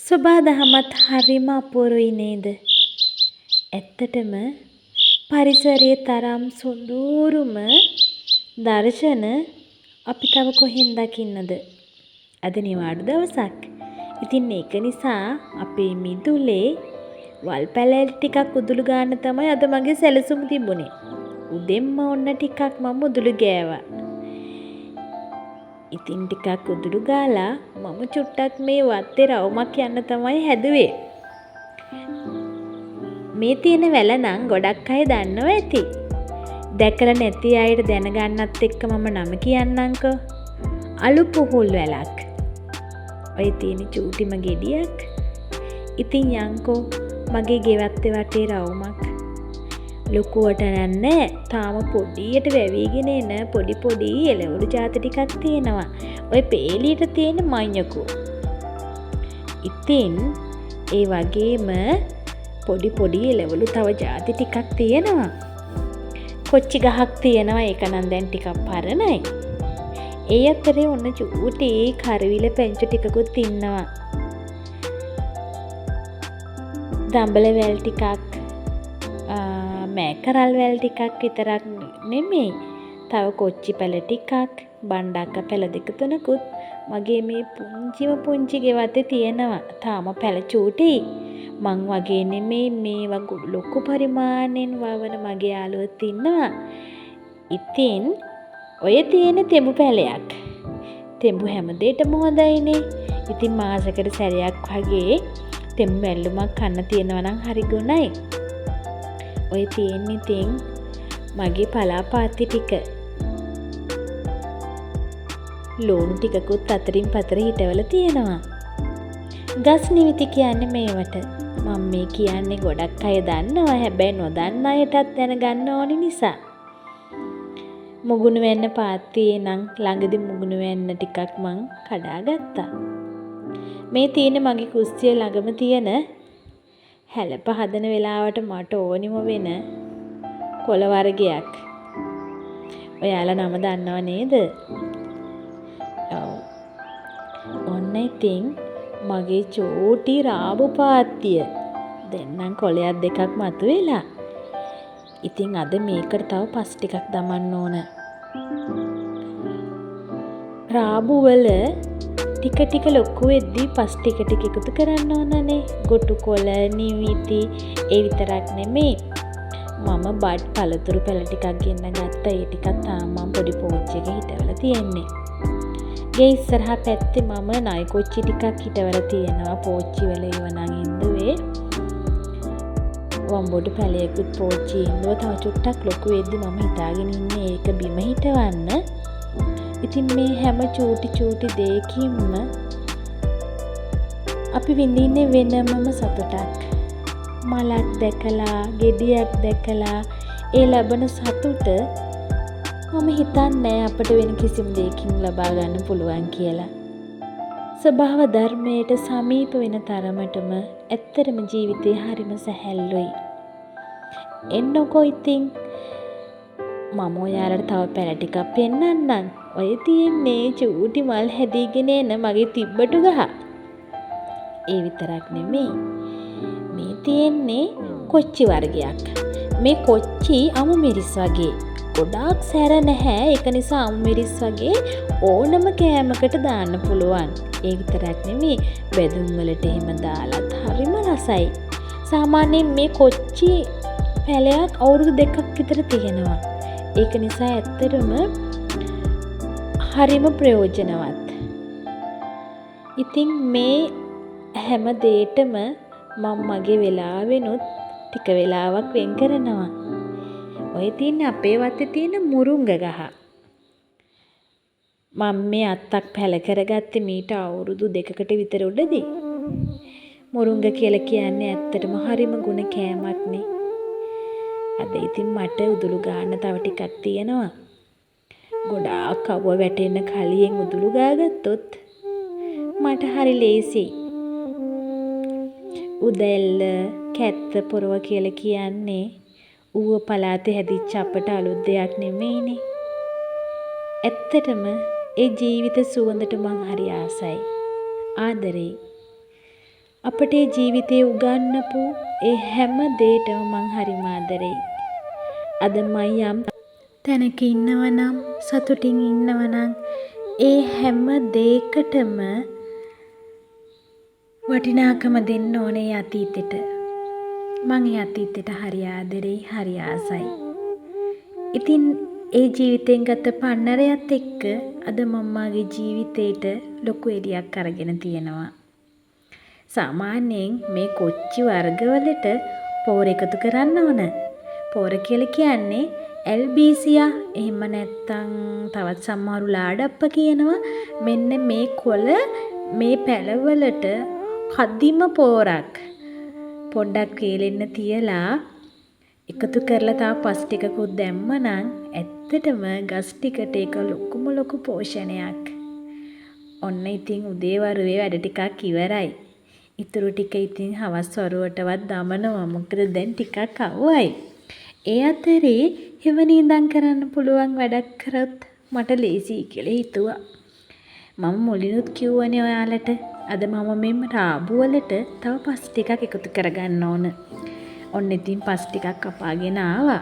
සොබාදහමත් හරිම අපූරුයි නේද? ඇත්තටම පරිසරයේ තරම් සොඳුරුම දර්ශන අපි තව කොහෙන් දකින්නද? අද නිවාඩු දවසක්. ඉතින් ඒක නිසා අපේ මිදුලේ වල් පැලෑටි ටිකක් උදුළු ගන්න තමයි අද මගේ සැලසුම තිබුණේ. උදෙන්ම ඔන්න ටිකක් මම උදුළු ගෑවා. ඉතින් ටිකක් උදුළු ගාලා මම චුට්ටක් මේ වත්තේ රවුමක් යන්න තමයි හැදුවේ. මේ තියෙන වැල නම් ගොඩක් අය දන්නව ඇති. දැකලා නැති අයට දැනගන්නත් එක්ක මම නම කියන්නම්කෝ. අලු පුහුල් වැලක්. ඔය තියෙන චූටිම ගෙඩියක්. ඉතින් යන්කෝ මගේ ගෙවත්තේ වටේ රවුමක්. ලොකුවට නෑ. තාම පොඩියට වැවිගෙන එන පොඩි එළවලු ජාති ටිකක් තියෙනවා. ඔය පේලියට තියෙන මඤ්ඤකෝ. ඉතින් ඒ වගේම පොඩි එළවලු තව ජාති ටිකක් තියෙනවා. කොච්චි ගහක් තියෙනවා. ඒක නම් දැන් ටිකක් පරණයි. ඒ අතරේ ඔන්න චූටි කරවිල පැංචු ටිකකුත් ඉන්නවා. දඹල වැල් ටිකක් මෑකරල් වැල් ටිකක් විතරක් නෙමෙයි. තව කොච්චි පැල ටිකක්, බණ්ඩක්ක පැල දෙක තුනකුත් මගේ මේ පුංචි ගෙවත්තේ තියෙනවා. තාම පැල චූටි. මං වගේ නෙමෙයි මේවා ලොකු පරිමාණයෙන් වවන මගේ යාළුවොත් ඉන්නවා. ඉතින් ඔය තියෙන තෙඹු පැලයක්. තෙඹු හැමදේටම හොඳයිනේ. ඉතින් මාසෙකට සැරයක් වගේ තෙඹු මැල්ලුමක් කන්න තියෙනවා නම් හරි ගුණයි. ඔය තියෙන්නේ ඉතින් මගේ පලාපාති ටික. ලුණු ටිකකුත් අතරින් පතර හිටවල තියෙනවා. ගස් නිවිති කියන්නේ මේවට. මම මේ කියන්නේ ගොඩක් අය දන්නවා. හැබැයි නොදන්න අයටත් දැනගන්න ඕනි නිසා. මුගුණු වෙන්න පාත්තියේ නම් ළඟදි මුගුණු වෙන්න ටිකක් මං කඩාගත්තා. මේ තියෙන මගේ කුස්සිය ළඟම තියෙන හැලප හදන වෙලාවට මට ඕනිම වෙන කොළ වර්ගයක්. ඔයාලා නම දන්නව නේද? ඔව්. ඔන්න ඉතින් මගේ චූටි රාබු පාත්තිය. දැන් නම් කොළයක් දෙකක් මතුවෙලා. ඉතින් අද මේකට තව පස් ටිකක් දමන්න ඕන. රාබු වල ටික ලොකු වෙද්දී පස් ටික එකතු කරන්න ඕනනේ. ගොටු කොළ, නිවිති ඒ විතරක් නෙමෙයි. මම බඩ් පළතුරු පැල ටිකක් ගෙන්න ගත්තා. ඒ ටිකක් තාම මම පොඩි පෝච්චියක හිටවලා තියෙන්නේ. ගේ ඉස්සරහා පැත්තේ මම නයි කොච්චි ටිකක් හිටවලා තියෙනවා. පෝච්චි වල ඒව නම් ඉඳුවේ. වම්බොඩු පැලයකුත් පෝච්චි ඉඳුව. තව චුට්ටක් ලොකු වෙද්දී මම හිතාගෙන ඉන්නේ ඒක බිම හිටවන්න. ඉතින් මේ හැම චූටි දෙයකින්ම අපි විඳින්නේ වෙනමම සතුටක්. මලක් දැකලා, ගෙඩියක් දැකලා ඒ ලැබෙන සතුට මම හිතන්නේ අපිට වෙන කිසිම දෙයකින් ලබා ගන්න පුළුවන් කියලා. ස්වභාව ධර්මයට සමීප වෙන තරමටම ඇත්තටම ජීවිතේ හරිම සැහැල්ලුයි. එන්නකෝ ඉතින් මම ඔයාලට තව පැල ටිකක් පෙන්නන්නම්. ඔය තියෙන්නේ චූටි මල් හැදීගෙන එන මගේ තිබ්බටු ගහ. ඒ විතරක් නෙමෙයි. මේ තියෙන්නේ කොච්චි වර්ගයක්. මේ කොච්චි අමු මිරිස් වගේ. ගොඩාක් සැර නැහැ. ඒක නිසා අමු මිරිස් වගේ ඕනම කෑමකට දාන්න පුළුවන්. ඒ විතරක් නෙමෙයි. බෙදුම් වලට එහෙම දාලත් හරිම රසයි. සාමාන්‍යයෙන් මේ කොච්චි පැලයක් අවුරුදු 2ක් විතර තියෙනවා. ඒක නිසා ඇත්තටම හරිම ප්‍රයෝජනවත්. ඉතින් මේ හැම දෙයකටම මම මගේ වෙලාවෙනුත් ටික වෙලාවක් වෙන් කරනවා. ඔය තියෙන්නේ අපේ වත්තේ තියෙන මුරුංග ගහ. මම මේ අත්තක් පැල කරගත්තේ මීට අවුරුදු 2කට විතර උඩදී. මුරුංග කියලා කියන්නේ ඇත්තටම හරිම ගුණ කෑමක්නේ. අද ඉතින් මට උදුළු ගන්න තව ටිකක් තියෙනවා. ගොඩාක් අවුව වැටෙන්න කලින් උදුළු ගාගත්තොත් මට හරි ලේසියි. උදැල්ල, කැත්ත පොරව කියලා කියන්නේ ඌව පළාතේ හැදිච්ච අපට අලුත් දෙයක් නෙමෙයිනේ. ඇත්තටම ඒ ජීවිත සුවඳට මං හරි ආසයි. ආදරෙයි. අපට ජීවිතේ උගන්වපු ඒ හැම දෙයකම මං හරිම ආදරෙයි. අද මම යම් තැනක ඉන්නවනම් සතුටින් ඉන්නවනම් ඒ හැම දෙයකටම වටිනාකම දෙන්න ඕනේ අතීතෙට. මං ඒ අතීතෙට හරි ආදරෙයි, හරි ආසයි. ඉතින් ඒ ජීවිතෙන් ගත පන්නරයත් එක්ක අද මම්මාගේ ජීවිතේට ලොකු එළියක් අරගෙන තියෙනවා. සාමාන්‍යයෙන් මේ කොච්චි වර්ගවලට පෝර එකතු කරන්න ඕන. පෝර කියලා කියන්නේ ඇල්බීසියා එහෙම නැත්තම් තවත් සමහරු ලාඩප්ප කියනවා. මෙන්න මේ කොළ මේ පැලවලට කදිම පෝරක් පොඩ්ඩක් වේලෙන්න තියලා එකතු කරලා තව පස් ටිකකුත් දැම්මනම් ඇත්තටම ගස් ටිකට ඒක ලොකු පෝෂණයක්. ඔන්න ඉතින් උදේ වරුවේ වැඩ ටිකක් ඉවරයි. ඉතුරු ටික ඉතින් හවස් වරුවටවත් දමනවා. මොකද දැන් ටිකක් අවුවයි. ඒ අතරේ හිවණින්දන් කරන්න පුළුවන් වැඩක් කරත් මට ලේසියි කියලා හිතුවා. මම මුලිනුත් කිව්වනේ ඔයාලට අද මම මෙම් රාබු වලට තව පස් ටිකක් එකතු කරගන්න ඕන. ඔන්න ඉතින් පස් ටිකක් කපාගෙන ආවා.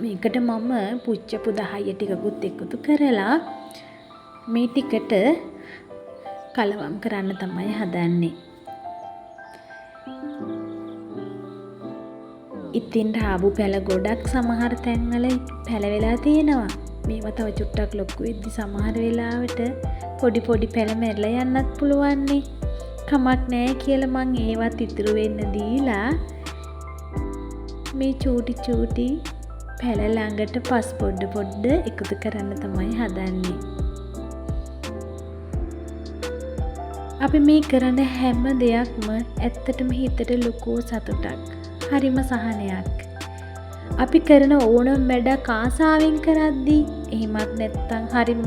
මේකට මම පුච්චපු 10 ටිකකුත් එකතු කරලා මේ ටිකට කලවම් කරන්න තමයි හදන්නේ. ඉතින් රාබු පැල ගොඩක් සමහර තැන්වල පැලවෙලා තියෙනවා. මේවා තව චුට්ටක් ලොකු වෙද්දි සමහර වෙලාවට පොඩි පැල මැරලා යන්නත් පුළුවන්නේ. කමක් නැහැ කියලා මං ඒවත් ඉතුරු වෙන්න දීලා මේ චූටි පැල ළඟට පස් පොඩ එකතු කරන්න තමයි හදන්නේ. අපි මේ කරන හැම දෙයක්ම ඇත්තටම හිතට ලොකු සතුටක්. හරිම සහනයක්. අපි කරන ඕනම වැඩක් ආසාවෙන් කරද්දී එහෙමත් නැත්නම් හරිම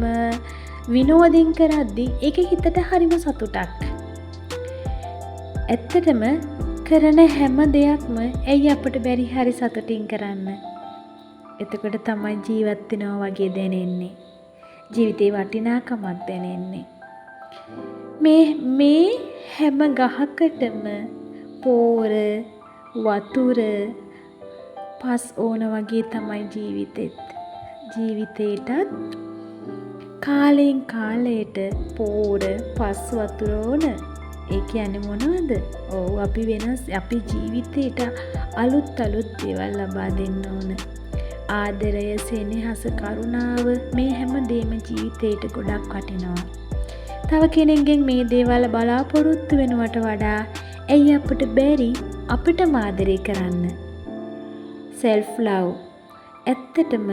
විනෝදෙන් කරද්දී ඒක හිතට හරිම සතුටක්. ඇත්තටම කරන හැම දෙයක්ම ඇයි අපට බැරි හරි සතුටින් කරන්න. එතකොට තමයි ජීවත් වෙනවා වගේ දැනෙන්නේ. ජීවිතේ වටිනාකමක් දැනෙන්නේ. මේ හැම ගහකටම පෝර වතුර පස් ඕන වගේ තමයි ජීවිතේටත් කාලෙන් කාලයට පෝර පස් වතුර ඕන. ඒ කියන්නේ මොනවද? ඔව් අපි අපේ ජීවිතේට අලුත් දේවල් ලබා දෙන්න ඕන. ආදරය, සෙනෙහස, කරුණාව මේ හැම දෙයක්ම ජීවිතේට ගොඩක් වටිනවා. තව කෙනෙක්ගෙන් මේ දේවල් බලාපොරොත්තු වෙනවට වඩා ඇයි අපට බැරි අපිටම ආදරය කරන්න? self love. ඇත්තටම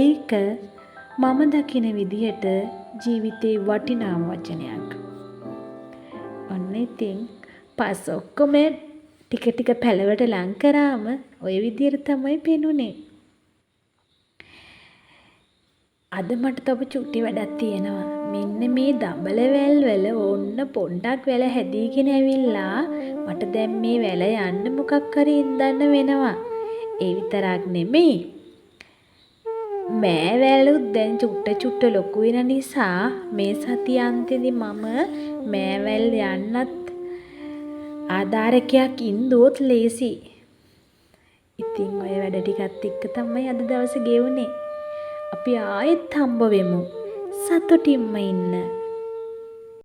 ඒක මම දකින විදිහට ජීවිතේ වටිනාම වචනයක්. ඔන්න ඉතින් පස් ඔක්කොම ටික පැලවට ලං කරාම ওই විදිහට තමයි පෙනුනේ. අද මට තව චුටි වැඩක් තියෙනවා. මෙන්න මේ දඹල වැල් වල ඕන්න පොඩ්ඩක් වැල හැදීගෙන ඇවිල්ලා මට දැන් මේ වැල යන්න මොකක් හරි ඉඳන්න වෙනවා. ඒ විතරක් නෙමෙයි. මෑ වැලුත් දැන් චුට්ට ලොකු වෙන නිසා මේ සතිය අන්තෙදි මම මෑ වැල් යන්නත් ආධාරකයක් ඉන්දුවොත් ලේසි. ඉතින් ඔය වැඩ ටිකත් එක්ක තමයි අද දවසේ ගෙවුනේ. අපි ආයෙත් හම්බ වෙමු. සතුටින්ම ඉන්න.